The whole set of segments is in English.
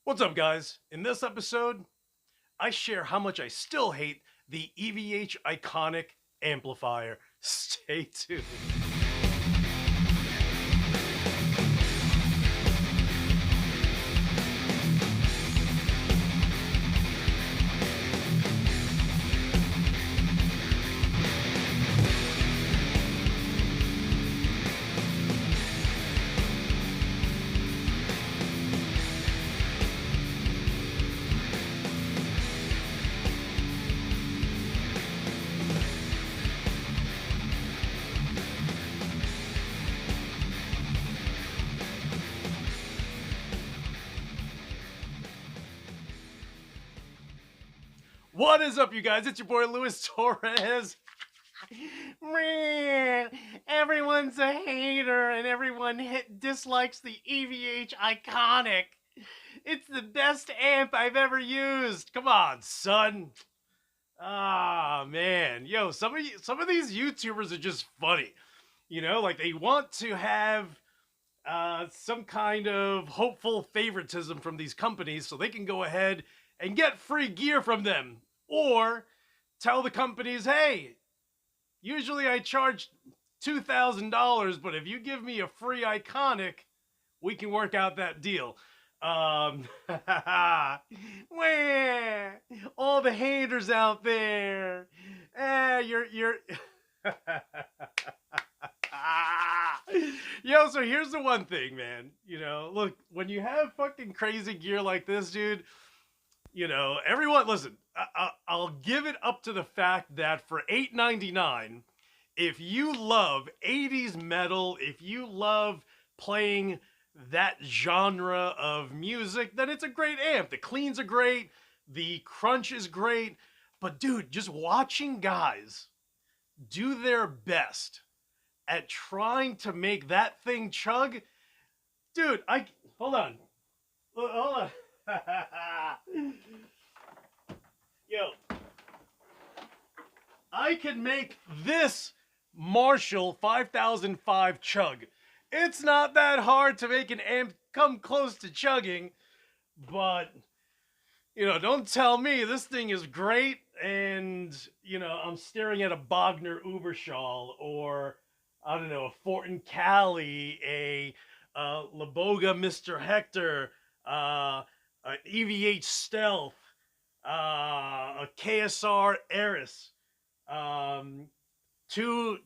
What's up, guys? In this episode, I share how much I still hate the EVH iconic amplifier. Stay tuned. What is up, you guys? It's your boy, Luis Torres. Man, everyone's a hater and everyone dislikes the EVH iconic. It's the best amp I've ever used. Come on, son. Ah, man. Yo, some of these YouTubers are just funny. You know, like they want to have some kind of hopeful favoritism from these companies so they can go ahead and get free gear from them. Or tell the companies, hey, usually I charge $2,000, but if you give me a free iconic, we can work out that deal. All the haters out there. You're Yo, so here's the one thing, man. You know, look, when you have fucking crazy gear like this, dude, you know, everyone, listen, I'll give it up to the fact that for $8.99, if you love 80s metal, if you love playing that genre of music, then it's a great amp. The cleans are great. The crunch is great. But dude, just watching guys do their best at trying to make that thing chug, dude, hold on. Yo, I can make this Marshall 5005 chug. It's not that hard to make an amp come close to chugging, but, you know, don't tell me this thing is great and, you know, I'm staring at a Bogner Uberschall or, I don't know, a Fortin Cali, a Laboga Mr. Hector, an EVH Stealth, a KSR Eris, 2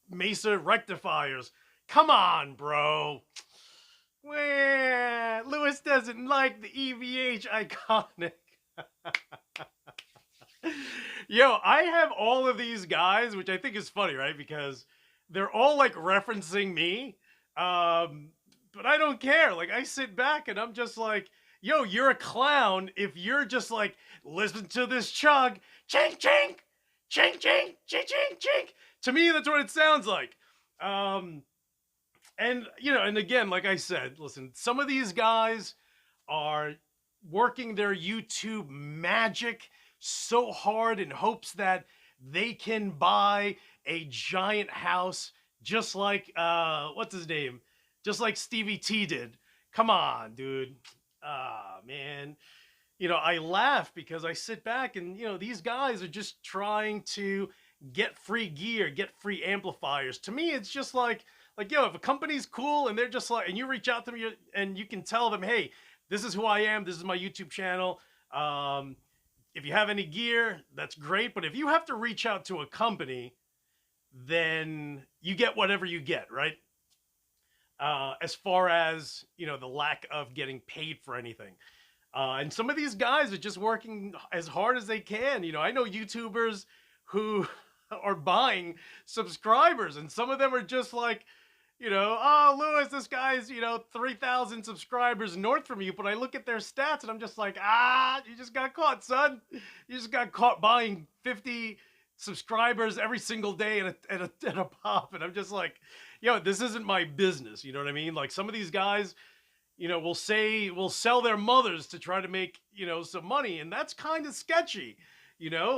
Mesa rectifiers. Come on, bro. Lewis doesn't like the EVH iconic. Yo, I have all of these guys, which I think is funny, right? Because they're all like referencing me. But I don't care. Like, I sit back and I'm just like, yo, you're a clown if you're just like, listen to this chug. Chink, chink, chink, chink, chink, chink, chink. To me, that's what it sounds like. And, you know, and again, like I said, listen, some of these guys are working their YouTube magic so hard in hopes that they can buy a giant house just like, what's his name? Just like Stevie T did. Come on, dude. Ah, man. You know, I laugh because I sit back and, you know, these guys are just trying to get free gear, get free amplifiers. To me, it's just like, yo, if a company's cool and they're just like, and you reach out to me and you can tell them, hey, this is who I am. This is my YouTube channel. If you have any gear, that's great. But if you have to reach out to a company, then you get whatever you get, right? As far as, you know, the lack of getting paid for anything. And some of these guys are just working as hard as they can. You know, I know YouTubers who are buying subscribers, and some of them are just like, you know, oh, Lewis, this guy's, you know, 3,000 subscribers north from you. But I look at their stats and I'm just like, you just got caught, son. You just got caught buying 50 subscribers every single day at a pop. And I'm just like, yo, this isn't my business. You know what I mean? Like, some of these guys, you know, will sell their mothers to try to make, you know, some money. And that's kind of sketchy, you know,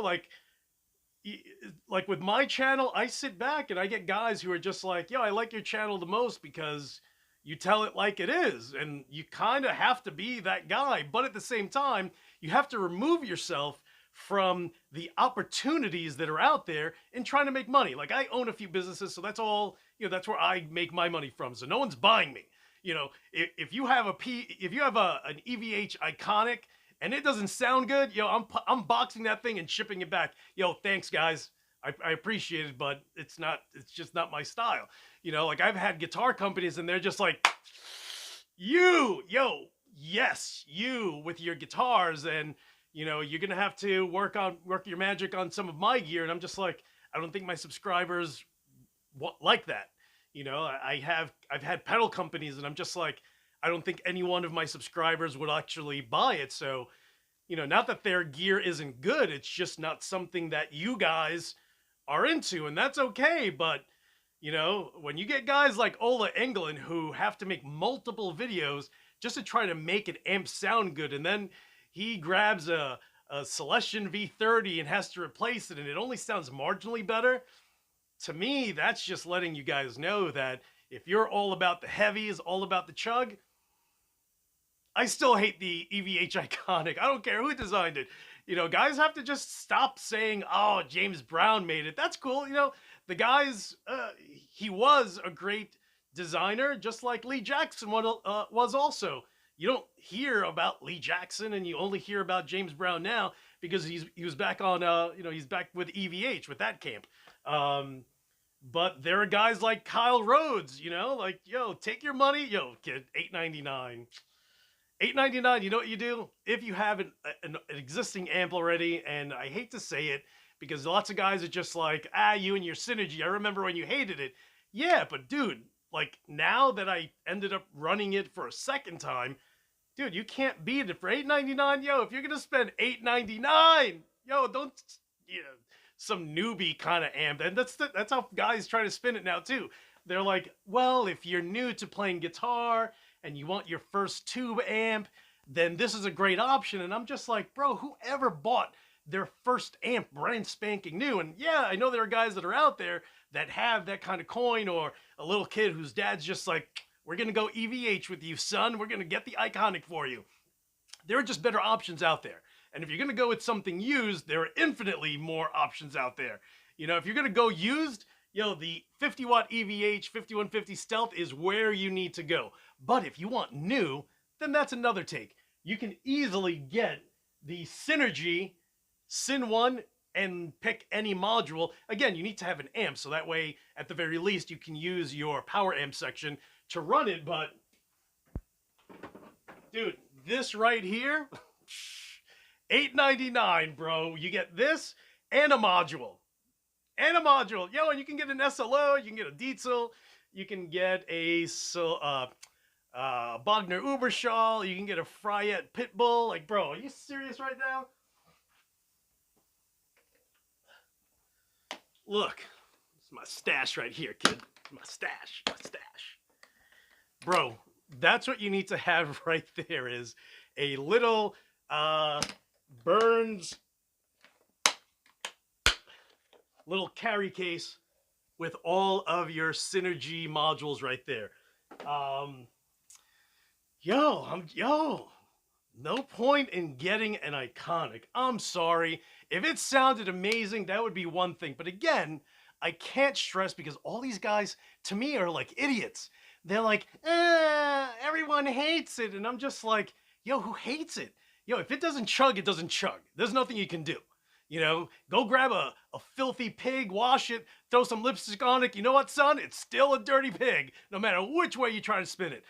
like with my channel, I sit back and I get guys who are just like, yo, I like your channel the most because you tell it like it is, and you kind of have to be that guy. But at the same time, you have to remove yourself from the opportunities that are out there in trying to make money. Like, I own a few businesses, so that's all, that's where I make my money from. So no one's buying me. If you have an EVH iconic and it doesn't sound good, I'm boxing that thing and shipping it back. Thanks guys. I appreciate it, but it's just not my style. Like, I've had guitar companies and they're just like, yes, you with your guitars, and you're gonna have to work your magic on some of my gear. And I'm just like, I don't think my subscribers like that. I've had pedal companies and I'm just like, I don't think any one of my subscribers would actually buy it. So, not that their gear isn't good, it's just not something that you guys are into, and that's okay. But when you get guys like Ola Englund who have to make multiple videos just to try to make an amp sound good, and then he grabs a Celestion V30 and has to replace it and it only sounds marginally better, to me, that's just letting you guys know that if you're all about the heavies, all about the chug, I still hate the EVH iconic. I don't care who designed it. Guys have to just stop saying, oh, James Brown made it. That's cool. The guy's, he was a great designer, just like Lee Jackson was also. You don't hear about Lee Jackson, and you only hear about James Brown now because he was back on, he's back with EVH, with that camp. But there are guys like Kyle Rhodes, like, take your money, kid, $8.99. $8.99, you know what you do? If you have an existing amp already, and I hate to say it, because lots of guys are just like, you and your Synergy, I remember when you hated it. Yeah, but dude, like, now that I ended up running it for a second time, dude, you can't beat it for $8.99. If you're gonna spend $8.99, don't, some newbie kind of amp. And that's how guys try to spin it now too. They're like, well, if you're new to playing guitar and you want your first tube amp, then this is a great option. And I'm just like, bro, whoever bought their first amp brand spanking new? And yeah, I know there are guys that are out there that have that kind of coin, or a little kid whose dad's just like, we're gonna go EVH with you, son. We're gonna get the iconic for you. There are just better options out there. And if you're gonna go with something used, there are infinitely more options out there. If you're gonna go used, the 50 watt EVH 5150 Stealth is where you need to go. But if you want new, then that's another take. You can easily get the Synergy Syn 1 and pick any module. Again, you need to have an amp, so that way, at the very least, you can use your power amp section to run it. But, dude, this right here, $8.99, bro. You get this and a module. And a module. And you can get an SLO, you can get a Dietzel, you can get a Bogner Uberschall, you can get a Fryette Pitbull. Like, bro, are you serious right now? Look, it's my stash right here, kid. My stash. Bro, that's what you need to have right there, is a little Burns little carry case with all of your Synergy modules right there. No point in getting an iconic. I'm sorry. If it sounded amazing, that would be one thing. But again, I can't stress, because all these guys, to me, are like idiots. They're like, everyone hates it. And I'm just like, who hates it? If it doesn't chug, it doesn't chug. There's nothing you can do. Go grab a filthy pig, wash it, throw some lipstick on it. You know what, son? It's still a dirty pig, no matter which way you try to spin it.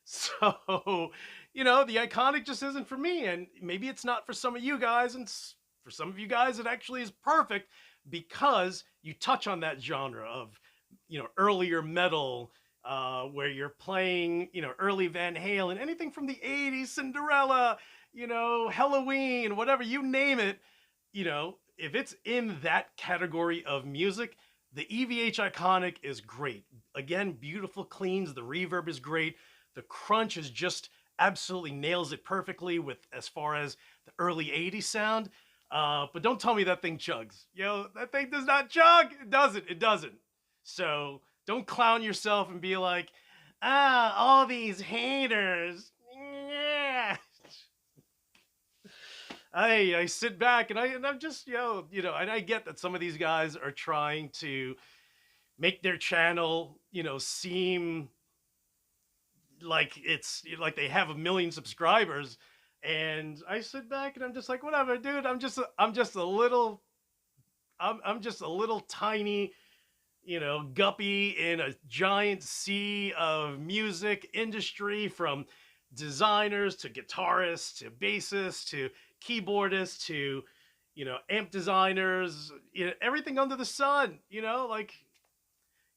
So, the iconic just isn't for me. And maybe it's not for some of you guys. And for some of you guys, it actually is perfect, because you touch on that genre of, earlier metal, where you're playing, early Van Halen, anything from the 80s, Cinderella, Halloween, whatever, you name it. If it's in that category of music, the EVH iconic is great. Again, beautiful cleans. The reverb is great. The crunch is just absolutely nails it perfectly with as far as the early 80s sound. But don't tell me that thing chugs. That thing does not chug. It doesn't. So don't clown yourself and be like, all these haters. Yeah. I sit back and I'm just, and I get that some of these guys are trying to make their channel, seem like it's like they have 1 million subscribers. And I sit back and I'm just like, whatever, dude. I'm just a little tiny, guppy in a giant sea of music industry, from designers to guitarists to bassists to keyboardists to, amp designers, everything under the sun, like,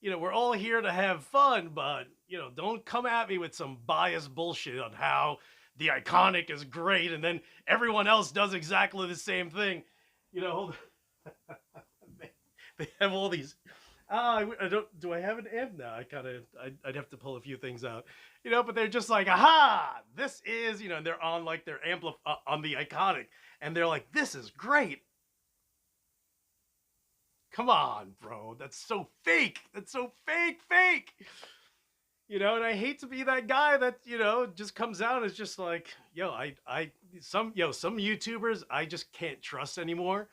we're all here to have fun, but, don't come at me with some biased bullshit on how the iconic is great and then everyone else does exactly the same thing. Hold on. They have all these. I don't. Do I have an amp now? I'd have to pull a few things out. But they're just like, aha! This is, and they're on like their on the iconic, and they're like, this is great. Come on, bro. That's so fake. That's so fake. And I hate to be that guy that, just comes out as just like, some YouTubers I just can't trust anymore.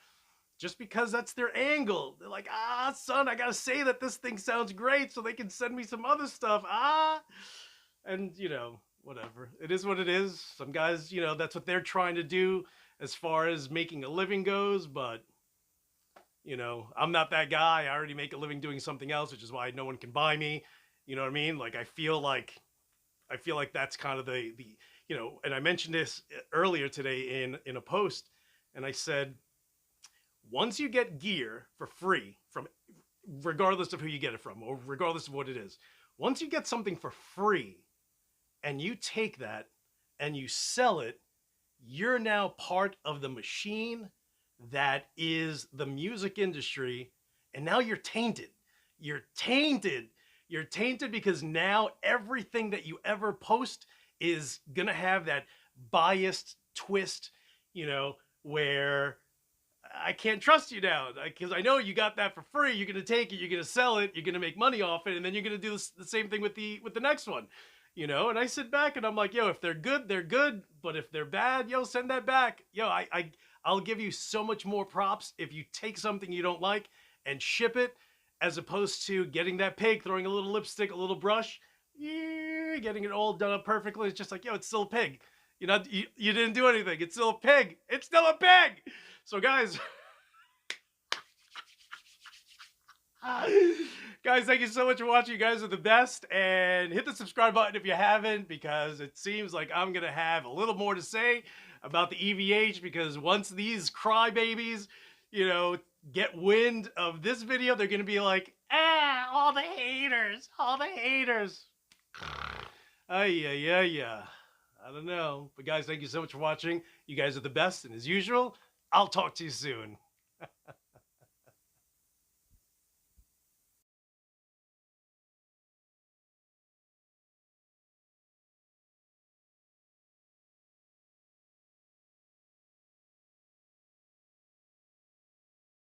Just because that's their angle. They're like, son, I gotta say that this thing sounds great so they can send me some other stuff. And, whatever. It is what it is. Some guys, that's what they're trying to do as far as making a living goes. But, I'm not that guy. I already make a living doing something else, which is why no one can buy me. You know what I mean? Like, I feel like that's kind of the and I mentioned this earlier today in a post, and I said, once you get gear for free from, regardless of who you get it from or regardless of what it is, once you get something for free and you take that and you sell it, you're now part of the machine that is the music industry. And now you're tainted. You're tainted. You're tainted because now everything that you ever post is going to have that biased twist, where I can't trust you now because I know you got that for free. You're going to take it, you're going to sell it, you're going to make money off it, and then you're going to do the same thing with the next one, And I sit back and I'm like, if they're good, they're good. But if they're bad, send that back. I'll give you so much more props if you take something you don't like and ship it, as opposed to getting that pig, throwing a little lipstick, a little brush, getting it all done up perfectly. It's just like, it's still a pig. You didn't do anything. It's still a pig. It's still a pig. So guys, thank you so much for watching. You guys are the best. And hit the subscribe button if you haven't, because it seems like I'm going to have a little more to say about the EVH, because once these crybabies, get wind of this video, they're going to be like, all the haters. Yeah. I don't know. But guys, thank you so much for watching. You guys are the best. And as usual, I'll talk to you soon.